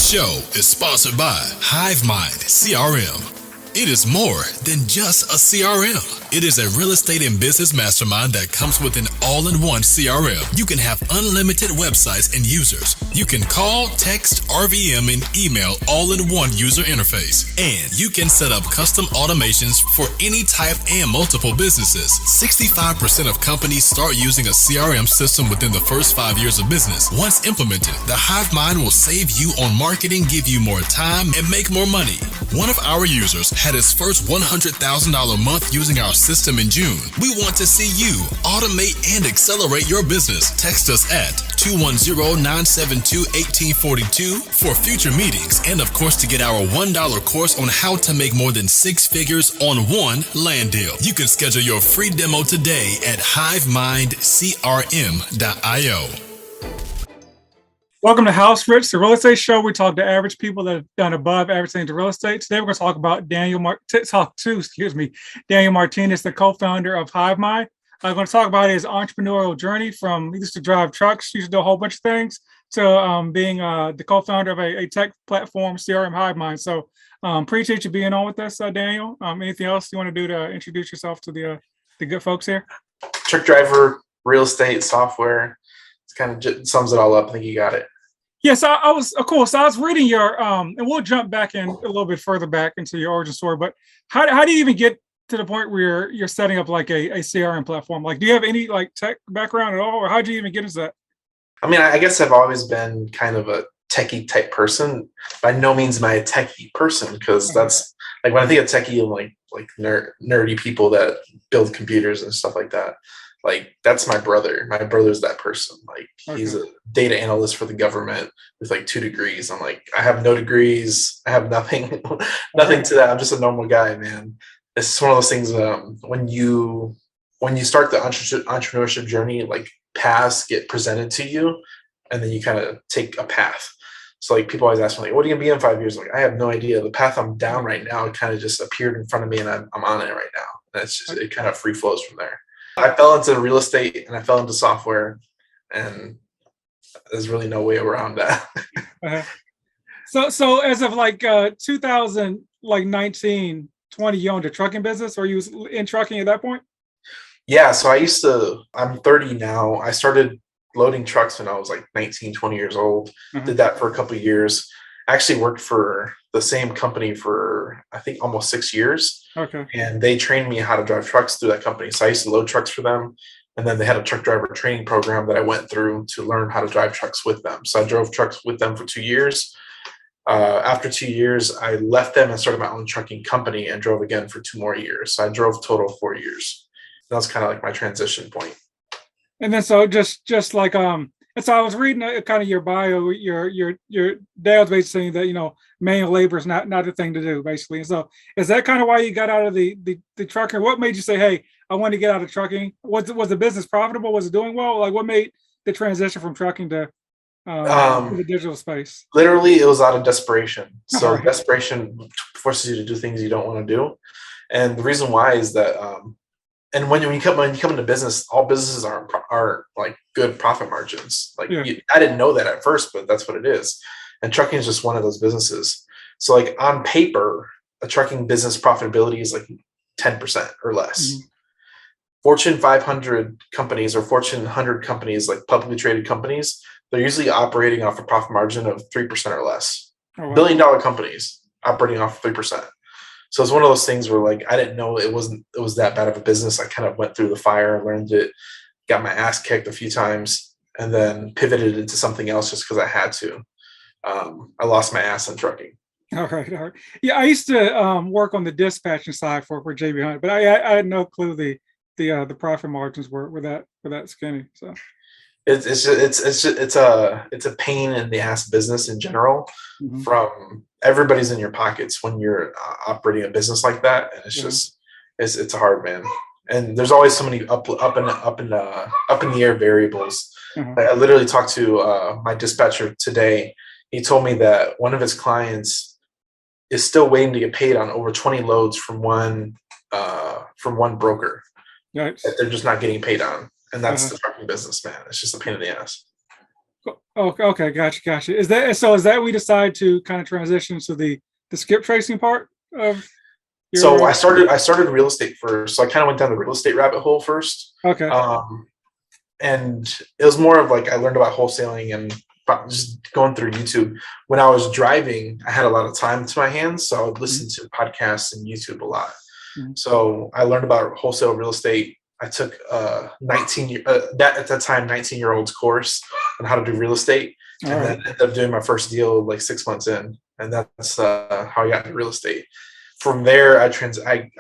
show is sponsored by HiveMind CRM. It is more than just a CRM. It is a real estate and business mastermind that comes with an all-in-one CRM. You can have unlimited websites and users. You can call, text, RVM, and email all in one user interface. And you can set up custom automations for any type and multiple businesses. 65% of companies start using a CRM system within the first 5 years of business. Once implemented, the HiveMind will save you on marketing, give you more time, and make more money. One of our users had his first $100,000 month using our system in June. We want to see you automate and accelerate your business. Text us at 210-972-1842 for future meetings and, of course, to get our $1 course on how to make more than 6 figures on one land deal. You can schedule your free demo today at hivemindcrm.io. Welcome to House Rich, the real estate show. We talk to average people that have done above average things in real estate. Today we're going to talk about Daniel Martinez, the co-founder of HiveMind. I'm going to talk about his entrepreneurial journey from he used to drive trucks, used to do a whole bunch of things, to being the co-founder of a tech platform, CRM HiveMind. So appreciate you being on with us, Daniel. Anything else you want to do to introduce yourself to the good folks here? Truck driver, real estate, software. It's kind of sums it all up. I think you got it. Yes, I was, of course, I was reading your, and we'll jump back in a little bit further back into your origin story, but how do you even get to the point where you're setting up like a CRM platform? Like, do you have any like tech background at all, or how did you even get into that? I mean, I guess I've always been kind of a techie type person. By no means am I a techie person, because that's like when I think of techie, I'm like nerdy people that build computers and stuff like that. Like, that's my brother. My brother's that person. Like, he's a data analyst for the government with like 2 degrees. I'm like, I have no degrees. I have nothing, nothing to that. I'm just a normal guy, man. It's one of those things. When you start the entrepreneurship journey, like paths get presented to you, and then you kind of take a path. So like people always ask me, like, what are you gonna be in 5 years? Like, I have no idea. The path I'm down right now, it kind of just appeared in front of me, and I'm on it right now. And it kind of free flows from there. I fell into real estate and I fell into software, and there's really no way around that. So as of like 2019, 20, you owned a trucking business, or you was in trucking at that point? Yeah. So I'm 30 now. I started loading trucks when I was like 19, 20 years old. Did that for a couple of years. I actually worked for the same company for, I think, almost 6 years. Okay. And they trained me how to drive trucks through that company. So I used to load trucks for them. And then they had a truck driver training program that I went through to learn how to drive trucks with them. So I drove trucks with them for 2 years. After 2 years, I left them and started my own trucking company and drove again for 2 more years. So I drove total 4 years. That was kind of like my transition point. And then so just like and so I was reading kind of your bio. Your dad was basically saying that manual labor is not the thing to do, basically. And so is that kind of why you got out of the trucking? What made you say, hey, I want to get out of trucking? Was the business profitable? Was it doing well? Like, what made the transition from trucking to the digital space? Literally, it was out of desperation. So desperation forces you to do things you don't want to do. And the reason why is that and when you come into business, all businesses are like good profit margins. Like, I didn't know that at first, but that's what it is. And trucking is just one of those businesses. So like on paper, a trucking business profitability is like 10% or less. Fortune 500 companies or Fortune 100 companies, like publicly traded companies, they're usually operating off a profit margin of 3% or less. $1 billion companies operating off 3%. So it's one of those things where like I didn't know it was that bad of a business. I kind of went through the fire, learned it, got my ass kicked a few times, and then pivoted into something else just because I had to. I lost my ass in trucking. All right. Yeah, I used to work on the dispatching side for JB Hunt, but I had no clue the profit margins were that skinny. So it's a pain in the ass business in general. From everybody's in your pockets when you're operating a business like that, and it's just it's a hard, man. And there's always so many up in the air variables. I literally talked to my dispatcher today. He told me that one of his clients is still waiting to get paid on over 20 loads from one broker. Right. That they're just not getting paid on. And that's the trucking business, man. It's just a pain in the ass. Okay, gotcha. Is that we decide to kind of transition to the skip tracing part of So your I started real estate first. So I kind of went down the real estate rabbit hole first. okay. And it was more of like I learned about wholesaling and just going through YouTube. When I was driving, I had a lot of time to my hands, so I would listen to podcasts and YouTube a lot. Mhm. So I learned about wholesale real estate. I took that at that time 19-year-old's course on how to do real estate, All and right. then ended up doing my first deal like 6 months in, and that's how I got into real estate. From there, I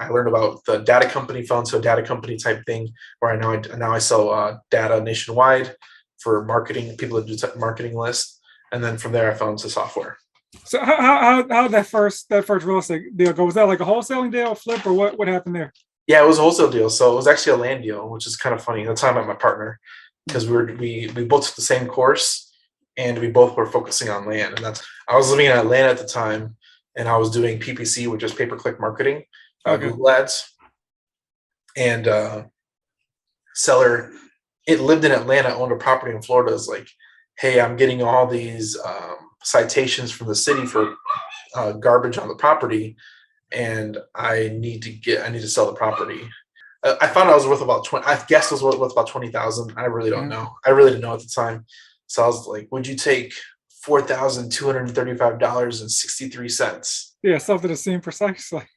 learned about the data company phone, so data company type thing, where I sell data nationwide for marketing, people that do marketing lists, and then from there I fell into software. So how that first real estate deal go? Was that like a wholesaling deal, a flip, or what happened there? Yeah, it was a wholesale deal, so it was actually a land deal, which is kind of funny. That's how I met my partner, because we both took the same course, and we both were focusing on land, and that's I was living in Atlanta at the time, and I was doing PPC, which is pay per click marketing, Okay. Google Ads, and seller it lived in Atlanta, owned a property in Florida, is like, hey, I'm getting all these citations from the city for garbage on the property, and I need to sell the property. I thought I was worth about 20. I guess it was worth about 20,000. I really don't know. I really didn't know at the time. So I was like, would you take $4,235.63? Yeah, something to seem precise. Like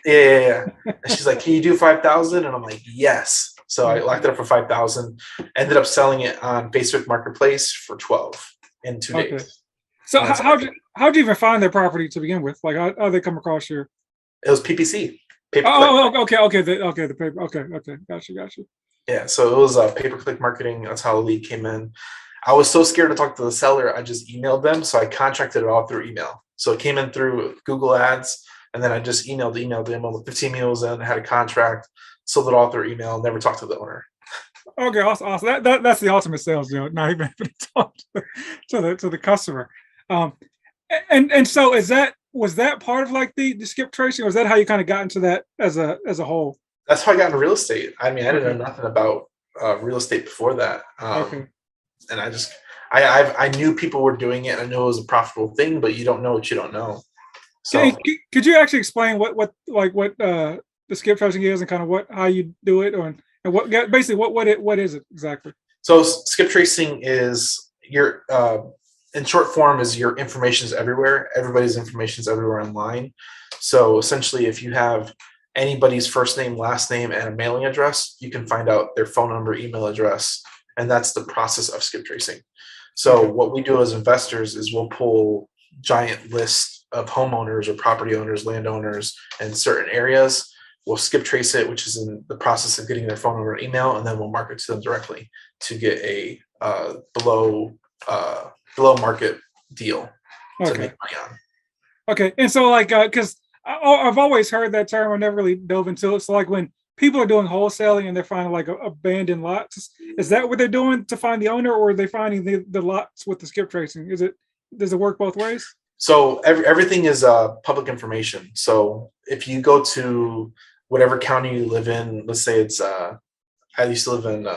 Yeah. And she's like, can you do 5,000? And I'm like, yes. So I locked it up for 5,000. Ended up selling it on Facebook Marketplace for 12 in 2 days. okay. So And that's how'd you even find their property to begin with? Like how they come across your it was PPC, pay per click. okay, the paper. Okay, gotcha. Yeah, so it was pay per click marketing. That's how the lead came in. I was so scared to talk to the seller, I just emailed them. So I contracted it all through email. So it came in through Google Ads, and then I just emailed them. All the 15 emails in, had a contract, sold it all through email, never talked to the owner. Okay, awesome. That's the ultimate sales, not even having to talk to the customer. Um, and so was that part of like the skip tracing, or is that how you kind of got into that as a whole? That's how I got into real estate. I mean, I didn't Okay, know nothing about real estate before that. okay. And I knew people were doing it. I knew it was a profitable thing, but you don't know what you don't know. So Could you actually explain what the skip tracing is and kind of how you do it, or and basically what is it exactly? So skip tracing is your in short form is your information is everywhere. Everybody's information is everywhere online. So essentially, if you have anybody's first name, last name, and a mailing address, you can find out their phone number, email address, and that's the process of skip tracing. So Okay. what we do as investors is we'll pull giant lists of homeowners or property owners, landowners in certain areas. We'll skip trace it, which is in the process of getting their phone number and email, and then we'll market to them directly to get a below market deal to Okay. make money on. Okay. And so like because I've always heard that term. I never really dove into it. So like when people are doing wholesaling and they're finding like abandoned lots, is that what they're doing to find the owner, or are they finding the lots with the skip tracing? Does it work both ways? So everything is public information. So if you go to whatever county you live in, let's say it's I used to live in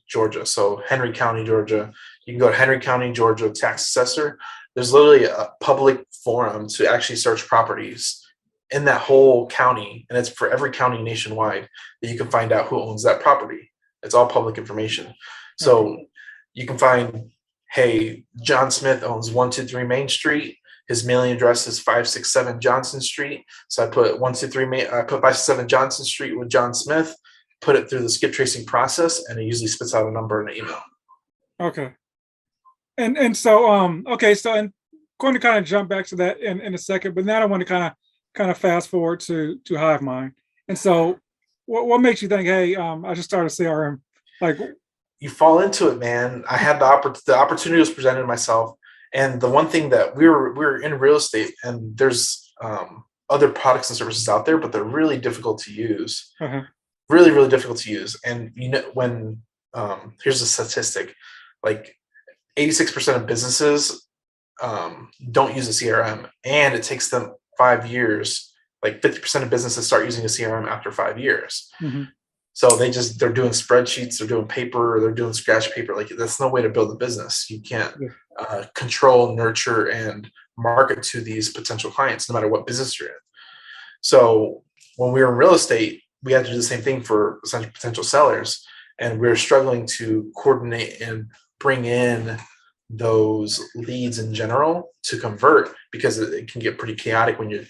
Georgia, so Henry County, Georgia. You can go to Henry County, Georgia, tax assessor. There's literally a public forum to actually search properties in that whole county, and it's for every county nationwide that you can find out who owns that property. It's all public information. So you can find, hey, John Smith owns 123 Main Street. His mailing address is 567 Johnson Street. So I put 123 I put 567 Johnson Street with John Smith, put it through the skip tracing process, and it usually spits out a number in an email. Okay. And so okay, so I'm going to kind of jump back to that in a second, but now I want to kind of fast forward to HiveMind. And so what makes you think, hey, I should start a CRM? Like You fall into it, man. I had the opportunity was presented to myself, and the one thing that we were in real estate, and there's other products and services out there, but they're really difficult to use. uh-huh. Really, really difficult to use. And when here's a statistic, like 86% of businesses don't use a CRM, and it takes them 5 years. Like 50% of businesses start using a CRM after 5 years. Mm-hmm. So they're doing spreadsheets, they're doing paper, they're doing scratch paper. Like that's no way to build a business. You can't. Yeah. control, nurture, and market to these potential clients, no matter what business you're in. So when we were in real estate, we had to do the same thing for potential sellers, and we were struggling to coordinate and bring in those leads in general to convert, because it can get pretty chaotic when you're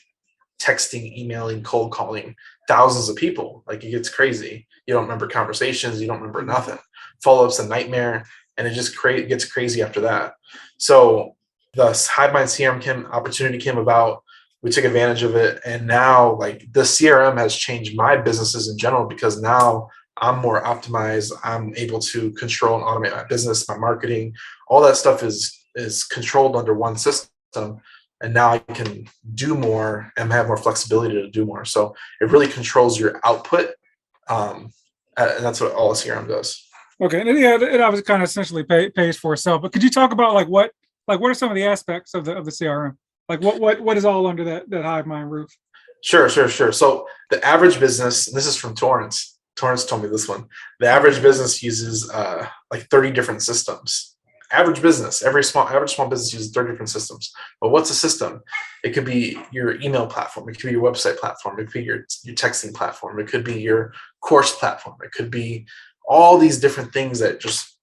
texting, emailing, cold calling thousands of people. Like, it gets crazy. You don't remember conversations, you don't remember nothing. Follow-up's a nightmare, and it just gets crazy after that. So the HiveMind CRM opportunity came about. We took advantage of it, and now, like, the CRM has changed my businesses in general, because now I'm more optimized. I'm able to control and automate my business, my marketing. All that stuff is controlled under one system, and now I can do more and have more flexibility to do more. So it really controls your output, and that's what all a CRM does. Okay, and yeah, it obviously kind of essentially pays for itself. But could you talk about what are some of the aspects of the CRM? Like what is all under that HiveMind roof? Sure. So the average business, and this is from Torrance. Torrance told me this one. The average business uses like 30 different systems. Average business, average small business uses 30 different systems. But what's a system? It could be your email platform. It could be your website platform. It could be your texting platform. It could be your course platform. It could be all these different things that just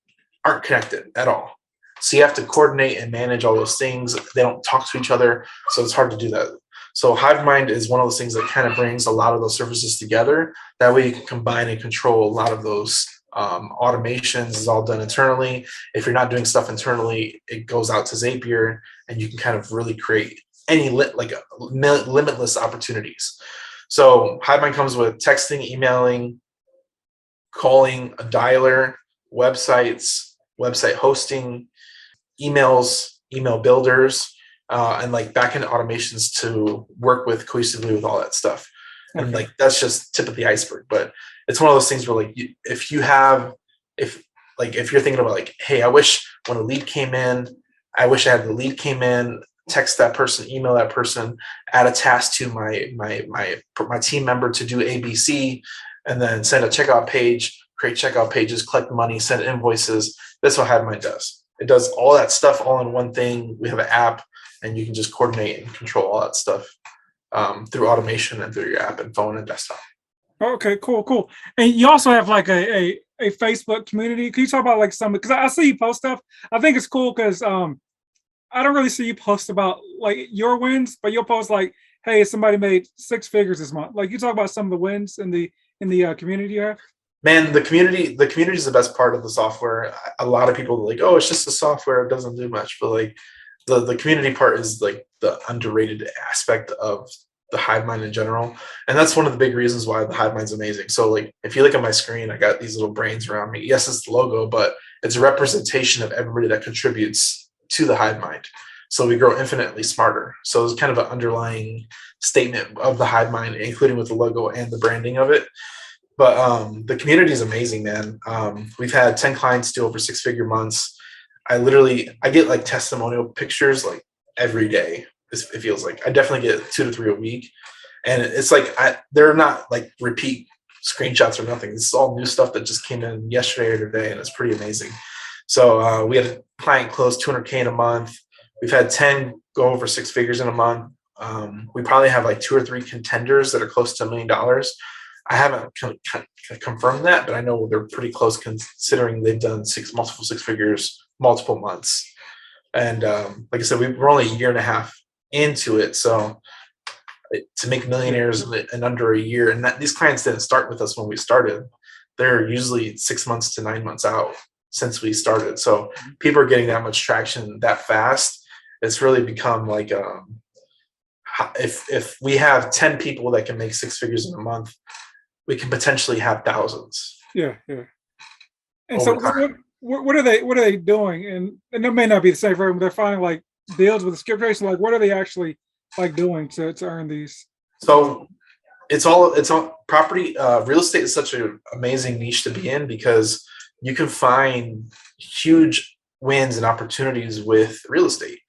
aren't connected at all. So you have to coordinate and manage all those things. They don't talk to each other, so it's hard to do that. So HiveMind is one of those things that kind of brings a lot of those services together. That way you can combine and control a lot of those automations. Is all done internally. If you're not doing stuff internally, it goes out to Zapier, and you can kind of really create any limitless opportunities. So HiveMind comes with texting, emailing, calling, a dialer, websites, website hosting, emails, email builders, and like backend automations to work with cohesively with all that stuff. And like, that's just tip of the iceberg. But it's one of those things where, like, if you're thinking about, like, hey, I wish when a lead came in, I wish I had the lead came in, text that person, email that person, add a task to my team member to do ABC, and then send a checkout page, create checkout pages, collect money, send invoices. That's what HiveMind does. It does all that stuff all in one thing. We have an app, and you can just coordinate and control all that stuff through automation and through your app and phone and desktop. Okay, cool. And you also have like a Facebook community. Can you talk about like some, because I see you post stuff. I think it's cool because I don't really see you post about like your wins, but you'll post like, hey, somebody made 6 figures this month. Like, you talk about some of the wins in the community you have. Man, the community is the best part of the software. A lot of people are like, oh, it's just the software, it doesn't do much. But like the community part is like the underrated aspect of the HiveMind in general. And that's one of the big reasons why the HiveMind's amazing. So like, if you look at my screen, I got these little brains around me. Yes, it's the logo, but it's a representation of everybody that contributes to the HiveMind. So we grow infinitely smarter. So it's kind of an underlying statement of the HiveMind, including with the logo and the branding of it. But the community is amazing, man. We've had 10 clients do over 6-figure months. I get like testimonial pictures like every day. It feels like I definitely get 2 to 3 a week, and it's like they're not like repeat screenshots or nothing. This is all new stuff that just came in yesterday or today, and it's pretty amazing. So we had a client close 200K in a month. We've had 10 go over 6 figures in a month. We probably have like 2 or 3 contenders that are close to $1 million. I haven't confirmed that, but I know they're pretty close, considering they've done multiple 6 figures, multiple months. And like I said, we're only a year and a half into it. So to make millionaires in under a year, and these clients didn't start with us when we started. They're usually 6 months to 9 months out since we started. So people are getting that much traction that fast. It's really become like, if we have 10 people that can make 6 figures in a month, we can potentially have thousands. Yeah. And so what are they doing? And it may not be the same for everyone, but they're finding like deals with the skip rates. Like, what are they actually like doing to earn these? So it's all property. Real estate is such an amazing niche to be in, because you can find huge wins and opportunities with real estate.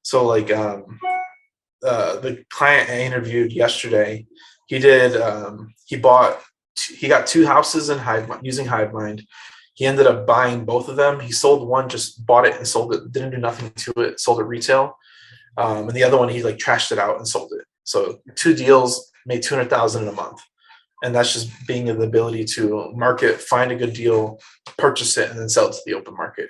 So like the client I interviewed yesterday, he got 2 houses in HiveMind, using HiveMind. He ended up buying both of them. He sold one, just bought it and sold it, didn't do nothing to it, sold it retail. And the other one, he like trashed it out and sold it. So 2 deals, made $200,000 in a month. And that's just being the ability to market, find a good deal, purchase it, and then sell it to the open market.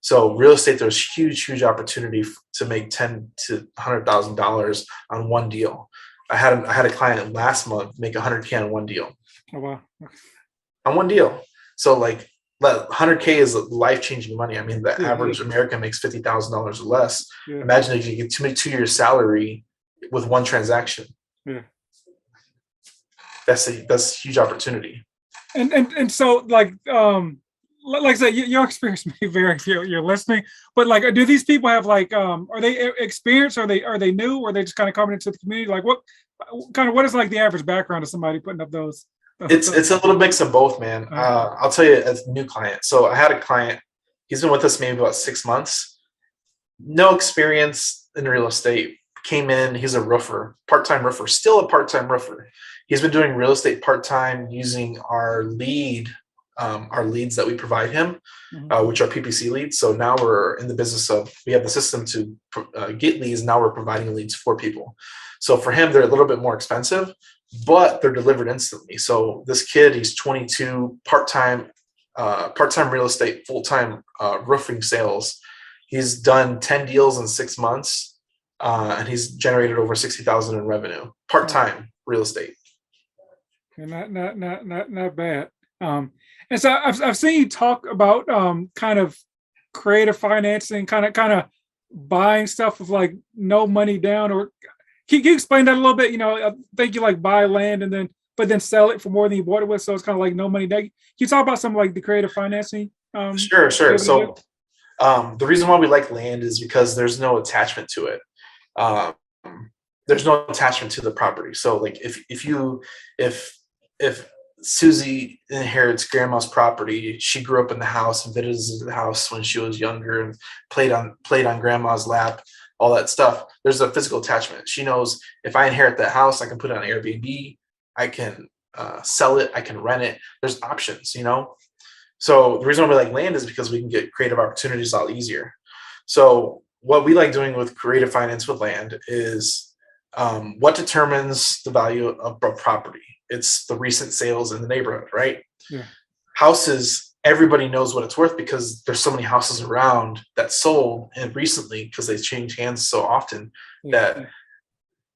So real estate, there's huge opportunity to make $10,000 to $100,000 on one deal. I had a client last month make $100K on one deal. Oh wow! On one deal. So like that $100K is life-changing money. I mean, the average American makes $50,000 or less. Yeah. Imagine if you get 2 years salary with one transaction. Yeah. That's a huge opportunity. And so like I said, your experience may vary if you're listening, but like, do these people have like, are they experienced? Are they new? Or are they just kind of coming into the community? Like what is like the average background of somebody putting up those? It's a little mix of both, man. I'll tell you, as a new client. So I had a client, he's been with us maybe about 6 months, no experience in real estate, came in, he's a roofer, part-time roofer, still a part-time roofer. He's been doing real estate part-time using our leads that we provide him, which are PPC leads. So now we're in the business of, we have the system to get leads. Now we're providing leads for people. So for him, they're a little bit more expensive, but they're delivered instantly. So this kid, he's 22, part-time real estate, full-time roofing sales. He's done 10 deals in 6 months, and he's generated over 60,000 in revenue, part-time real estate. Not bad. And so I've seen you talk about kind of creative financing, kind of buying stuff with like no money down. Or can you explain that a little bit? You know, I think you like buy land and then sell it for more than you bought it with. So it's kind of like no money down. Can you talk about some like the creative financing? Sure. So the reason why we like land is because there's no attachment to it. There's no attachment to the property. So like if Susie inherits grandma's property, she grew up in the house and visited the house when she was younger and played on grandma's lap, all that stuff. There's a physical attachment. She knows if I inherit that house, I can put it on Airbnb, I can sell it, I can rent it. There's options, you know? So the reason why we like land is because we can get creative opportunities a lot easier. So what we like doing with creative finance with land is what determines the value of a property? It's the recent sales in the neighborhood, right? Yeah. Houses, everybody knows what it's worth because there's so many houses around that sold and recently because they change hands so often that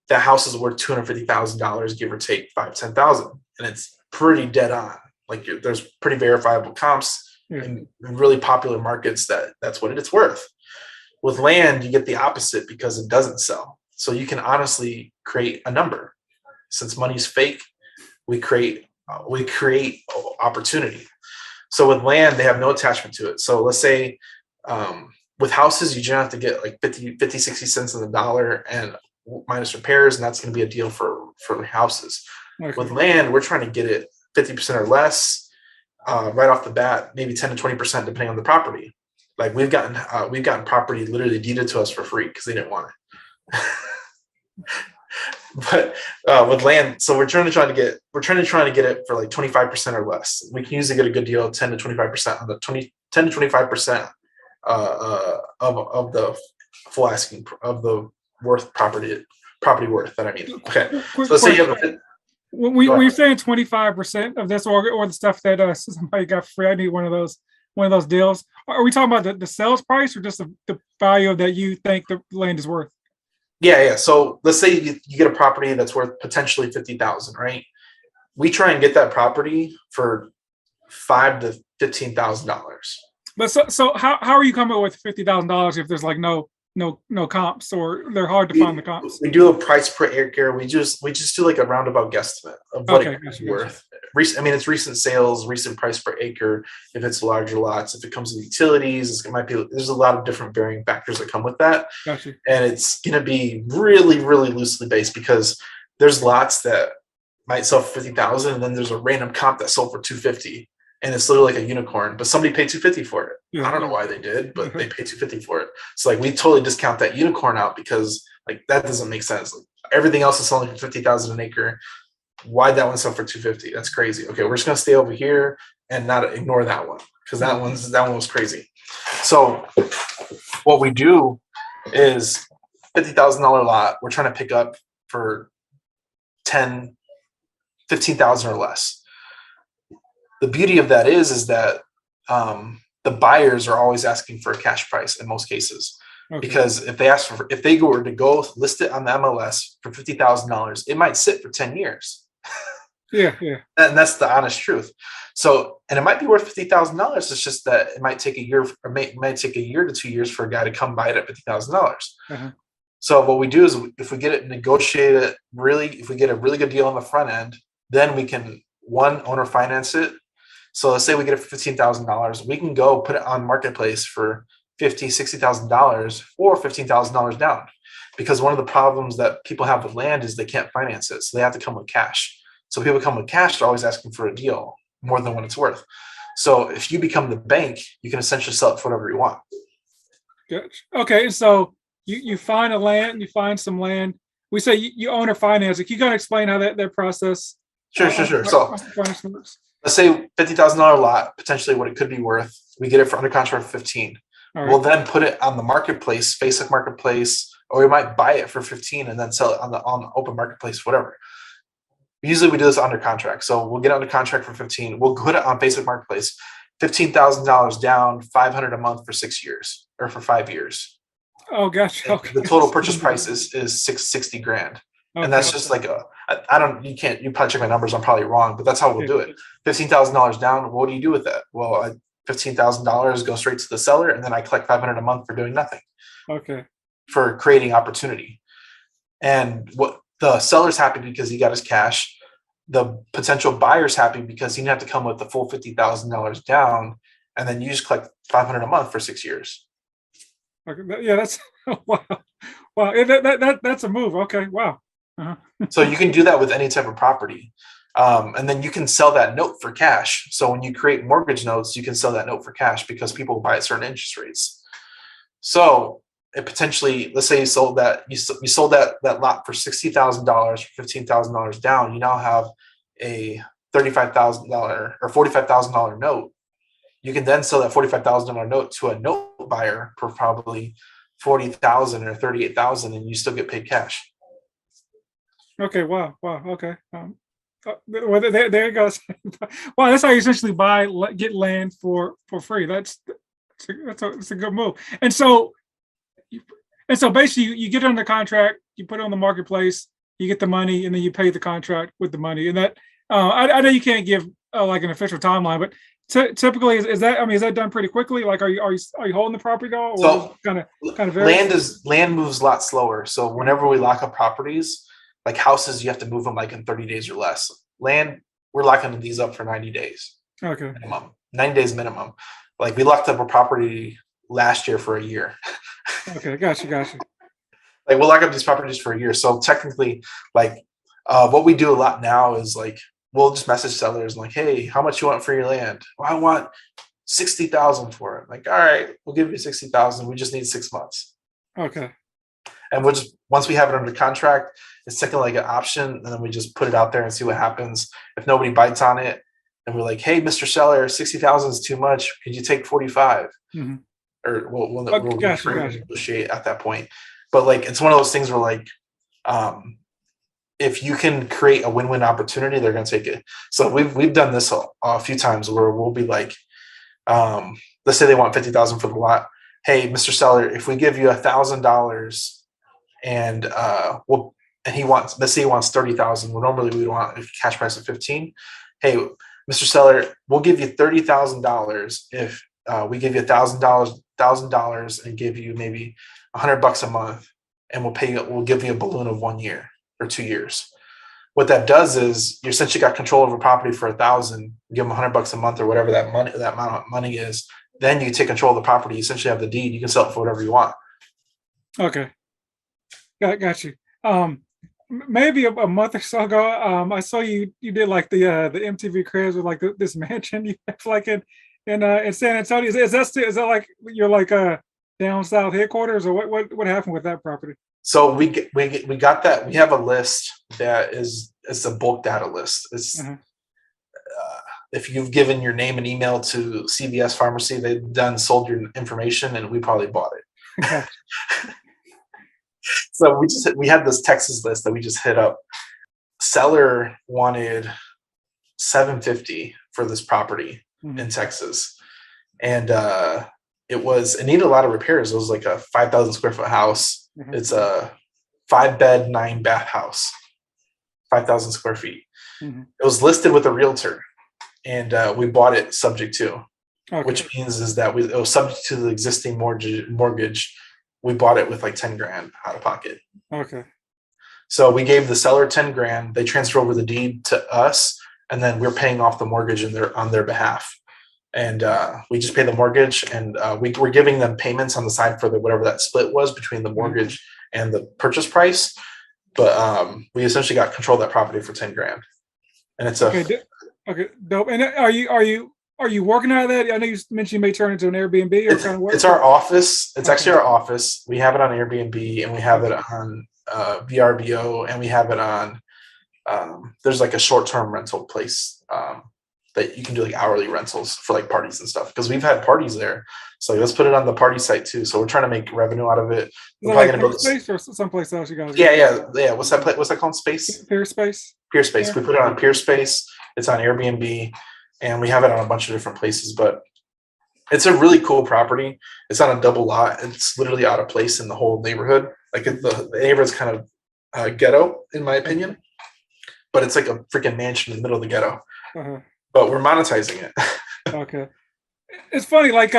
house is worth $250,000, give or take $5,000-$10,000, and it's pretty dead on. Like there's pretty verifiable comps in really popular markets that's what it's worth. With land, you get the opposite because it doesn't sell. So you can honestly create a number. Since money's fake, we create opportunity. So with land, they have no attachment to it. So let's say with houses, you generally have to get like 50, 60 cents on the dollar and minus repairs, and that's going to be a deal for houses. Okay. With land, we're trying to get it 50% or less right off the bat, maybe 10 to 20% depending on the property. Like we've gotten property literally deeded to us for free because they didn't want it. But with land, so we're trying to get it for like 25% or less. We can usually get a good deal, 10 to 25% on the 10 to 25% of the full asking of the property worth that I mean. Okay, so let's say you have when you're saying 25% of this or the stuff that somebody got free, I need one of those deals. Are we talking about the sales price or just the value that you think the land is worth? Yeah. So let's say you get a property that's worth potentially $50,000, right? We try and get that property for $5,000 to $15,000. But so how are you coming up with $50,000 if there's like no comps or they're hard to find the comps? We do a price per acre. We just do like a roundabout guestimate of what it's worth. It's recent sales, recent price per acre. If it's larger lots, if it comes with utilities, there's a lot of different varying factors that come with that. Gotcha. And it's going to be really, really loosely based because there's lots that might sell for $50,000 and then there's a random comp that sold for $250,000. And it's literally like a unicorn, but somebody paid $250,000 for it. Yeah. I don't know why they did, but they paid $250,000 for it. So like we totally discount that unicorn out because like that doesn't make sense. Like, everything else is selling for $50,000 an acre. Why'd that one sell for $250,000? That's crazy. Okay, we're just gonna stay over here. and not ignore that one, because that one was crazy. So what we do is $50,000 lot we're trying to pick up for 10, 15,000 or less. The beauty of that is that the buyers are always asking for a cash price in most cases. Okay. Because if they were to go list it on the MLS for $50,000, it might sit for 10 years. Yeah. And that's the honest truth. So, and it might be worth $50,000. It's just that it might take a year, or might take a year to 2 years for a guy to come buy it at $50,000. Uh-huh. So what we do is, if we get it negotiated if we get a really good deal on the front end, then we can owner finance it. So let's say we get it for $15,000, we can go put it on marketplace for $50,000, $60,000 or $15,000 down. Because one of the problems that people have with land is they can't finance it, so they have to come with cash. So people come with cash, they're always asking for a deal more than what it's worth. So if you become the bank, you can essentially sell it for whatever you want. Good. Okay, so you find you find some land. We say you own or finance it. Can you kind of explain how that process? Sure. So let's say $50,000 lot, potentially what it could be worth. We get it for under contract for 15. Right. We'll then put it on the marketplace, Facebook Marketplace, or we might buy it for 15 and then sell it on the open marketplace, whatever. Usually we do this under contract. So we'll get under contract for 15. We'll put it on Facebook Marketplace, $15,000 down, $500 a month for 6 years or for 5 years. Oh, gotcha. Okay. The total purchase price is $60,000. Okay. And that's just like you probably check my numbers. I'm probably wrong, but that's how we'll do it. $15,000 down. What do you do with that? Well, $15,000 goes straight to the seller, and then I collect $500 a month for doing nothing. Okay. For creating opportunity. And what the seller's happy because he got his cash. The potential buyer's happy because he didn't have to come with the full $50,000 down, and then you just collect $500 a month for 6 years. Okay. Yeah, that's wow. That's a move. Okay. Wow. Uh-huh. So you can do that with any type of property. And then you can sell that note for cash. So when you create mortgage notes, you can sell that note for cash because people buy at certain interest rates. So it potentially, let's say you sold that lot for $60,000 for $15,000 down. You now have a $35,000 or $45,000 note. You can then sell that $45,000 note to a note buyer for probably $40,000 or $38,000, and you still get paid cash. Okay. Wow. Okay. Well, there you go. Wow, that's how you essentially get land for free. That's a good move. And so basically, you get under contract, you put it on the marketplace, you get the money, and then you pay the contract with the money. And that I know you can't give like an official timeline, but typically is that done pretty quickly? Like, are you holding the property though, or so kind of varies? Land moves a lot slower. So whenever we lock up properties, like houses, you have to move them like in 30 days or less. Land, we're locking these up for 90 days. Okay. Minimum. 90 days minimum. Like we locked up a property last year for a year. Okay, gotcha. Like we'll lock up these properties for a year. So technically, like what we do a lot now is like we'll just message sellers like, hey, how much you want for your land? Well, I want $60,000 for it. Like, all right, we'll give you $60,000. We just need 6 months. Okay. And we'll just, once we have it under contract, it's taken like an option, and then we just put it out there and see what happens. If nobody bites on it, and we're like, hey, Mr. Seller, 60,000 is too much. Could you take 45? Mm-hmm. Or we'll negotiate at that point. But like, it's one of those things where like, if you can create a win-win opportunity, they're going to take it. So we've done this a few times where we'll be like, let's say they want $50,000 for the lot. Hey, Mr. Seller, if we give you $1,000 and let's say he wants $30,000. Well, normally we want a cash price of 15. Hey, Mr. Seller, we'll give you $30,000 if we give you $1,000 and give you maybe $100 a month, and we'll give you a balloon of 1 year or 2 years. What that does is you essentially got control over property for $1,000, give them $100 a month or whatever that amount of money is. Then you take control of the property. You essentially have the deed. You can sell it for whatever you want. Okay. Got you. Maybe a month or so ago, I saw you did like the MTV Cribs with like this mansion you have like in San Antonio. Is that like you're like down south headquarters, or what happened with that property? So we got that. We have a list that is a bulk data list. It's if you've given your name and email to CVS Pharmacy, they've sold your information, and we probably bought it. Okay. So we had this Texas list that we just hit up. Seller wanted $750 for this property in Texas, and it needed a lot of repairs. It was like a 5,000 square foot house. It's a 5-bed, 9-bath house, 5,000 square feet. It was listed with a realtor, and we bought it subject to, which means is that it was subject to the existing mortgage. We bought it with like 10 grand out of pocket. Okay. So we gave the seller 10 grand. They transfer over the deed to us, and then we're paying off the mortgage on their behalf. And we just pay the mortgage, and we're giving them payments on the side for whatever that split was between the mortgage and the purchase price. But we essentially got control of that property for 10 grand. And it's okay, dope. And are you working out of that? I know you mentioned you may turn it into an Airbnb or kind of work. It's our office. It's actually our office. We have it on Airbnb, and we have it on VRBO, and we have it on there's like a short-term rental place that you can do like hourly rentals for like parties and stuff, because we've had parties there. So let's put it on the party site too. So we're trying to make revenue out of it. We're probably like going to Space or someplace else you guys? Yeah. What's that called? Space? Peerspace. Peerspace. Yeah. We put it on Peerspace. It's on Airbnb, and we have it on a bunch of different places. But it's a really cool property. It's on a double lot. It's literally out of place in the whole neighborhood. Like the neighborhood's kind of ghetto, in my opinion. But it's like a freaking mansion in the middle of the ghetto. But we're monetizing it. Okay. It's funny, like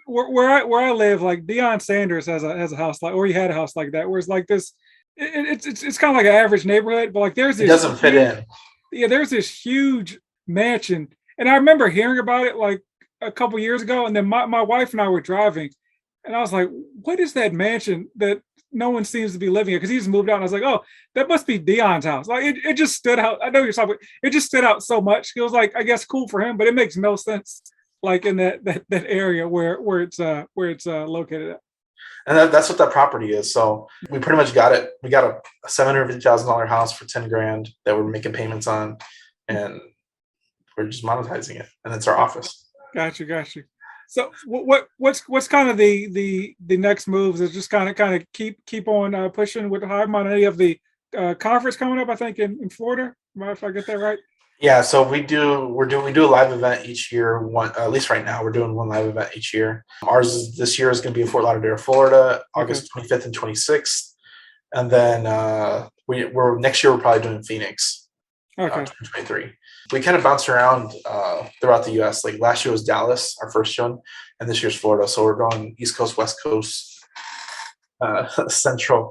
where I live, like Deion Sanders has a house like, or he had a house like that, where it's like this. It's kind of like an average neighborhood, but like there's this. It doesn't fit in. Yeah, there's this huge mansion, and I remember hearing about it like a couple years ago, and then my wife and I were driving, and I was like, "What is that mansion that no one seems to be living in?" Because he just moved out, and I was like, "Oh, that must be Dion's house." Like it just stood out. I know you're talking. It just stood out so much. It was like, I guess, cool for him, but it makes no sense. Like in that area where it's located at. And that's what that property is. So we pretty much got it. We got a $750,000 house for 10 grand that we're making payments on, and we're just monetizing it. And it's our office. Got you. So what's kind of the next moves is just kind of keep on pushing with the Hive Mind. I know you have the conference coming up, I think in Florida. If I get that right. Yeah, so we do a live event each year. At least right now, we're doing one live event each year. Ours this year is going to be in Fort Lauderdale, Florida, August 25th and 26th, and then next year we're probably doing Phoenix, 2023. We kind of bounce around throughout the U.S. Like last year was Dallas, our first one, and this year's Florida. So we're going East Coast, West Coast, Central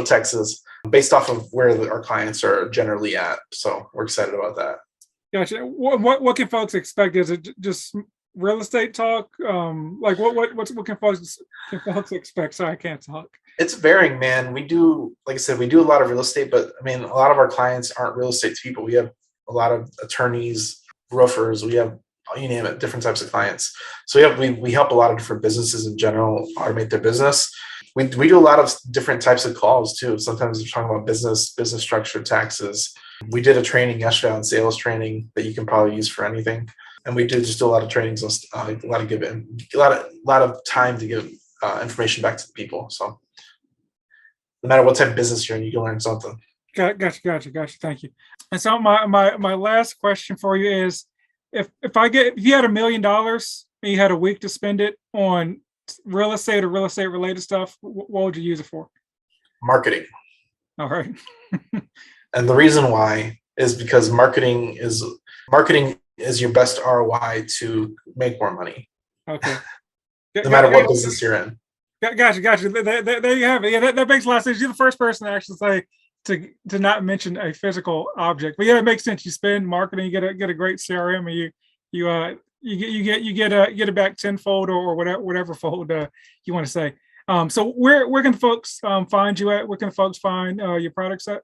Texas, based off of where our clients are generally at. So we're excited about that. Gotcha. What can folks expect? Is it just real estate talk? Like what can folks expect? Sorry, I can't talk. It's varying, man. We do, like I said, we do a lot of real estate, but I mean, a lot of our clients aren't real estate people. We have a lot of attorneys, roofers. We have, you name it, different types of clients. So we help a lot of different businesses in general automate their business. We do a lot of different types of calls too. Sometimes we're talking about business structure, taxes. We did a training yesterday on sales training that you can probably use for anything. And we did just do a lot of trainings, a lot of time to give information back to the people. So no matter what type of business you're in, you can learn something. Gotcha. Thank you. And so my last question for you is, if you had $1 million and you had a week to spend it on real estate or real estate related stuff, what would you use it for? Marketing. All right. And the reason why is because marketing is your best ROI to make more money. Okay. No matter what business you're in. Gotcha. There you have it. Yeah, that makes a lot of sense. You're the first person to actually say to not mention a physical object. But yeah, it makes sense. You spend marketing, you get a great CRM, and you get it back tenfold or whatever fold you want to say. So where can folks find you at? Where can folks find your products at?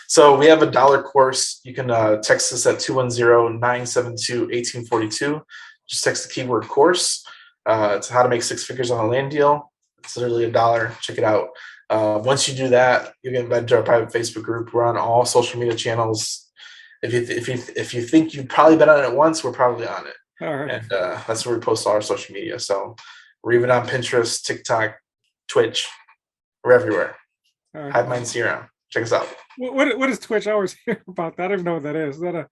So we have a $1 course. You can text us at 210-972-1842. Just text the keyword course. It's how to make 6 figures on a land deal. It's literally $1. Check it out. Once you do that, you get invited to our private Facebook group. We're on all social media channels. if you think you've probably been on it once, we're probably on it. All right. And that's where we post all our social media. So we're even on Pinterest, TikTok, Twitch. We're everywhere. All right. Hive Mind CRM. Check us out. What is Twitch? I always hear about that. I don't even know what that is. Is that a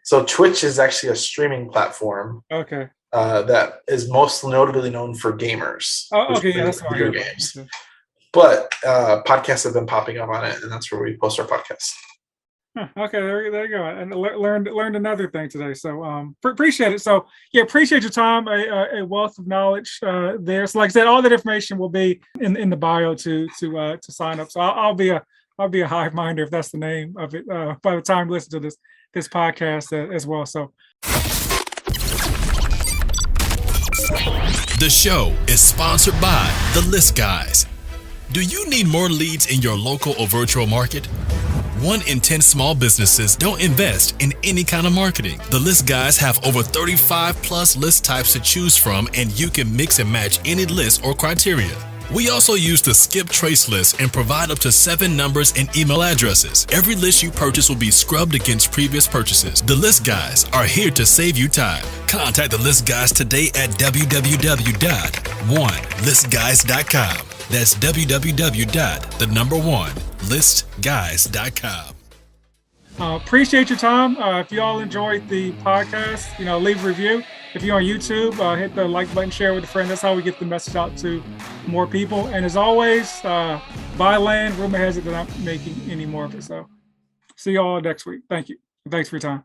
So Twitch is actually a streaming platform okay? that is most notably known for gamers. Oh, who okay, yeah, play that's what I video heard about. games. Okay. But podcasts have been popping up on it, and that's where we post our podcasts. Huh, okay, there you go. And learned another thing today. So appreciate it. So yeah, appreciate your time. A wealth of knowledge there. So like I said, all that information will be in the bio to sign up. So I'll be a hive minder if that's the name of it by the time you listen to this podcast as well. So The show is sponsored by The List Guys. Do you need more leads in your local or virtual market? 1 in 10 small businesses don't invest in any kind of marketing. The List Guys have over 35 plus list types to choose from, and you can mix and match any list or criteria. We also use the skip trace list and provide up to 7 numbers and email addresses. Every list you purchase will be scrubbed against previous purchases. The List Guys are here to save you time. Contact the List Guys today at www.onelistguys.com. That's www.1listguys.com. Appreciate your time. If you all enjoyed the podcast, leave a review. If you're on YouTube, hit the like button, share with a friend. That's how we get the message out to more people. And as always, buy land. Rumor has it that I'm making any more of it. So see you all next week. Thank you. Thanks for your time.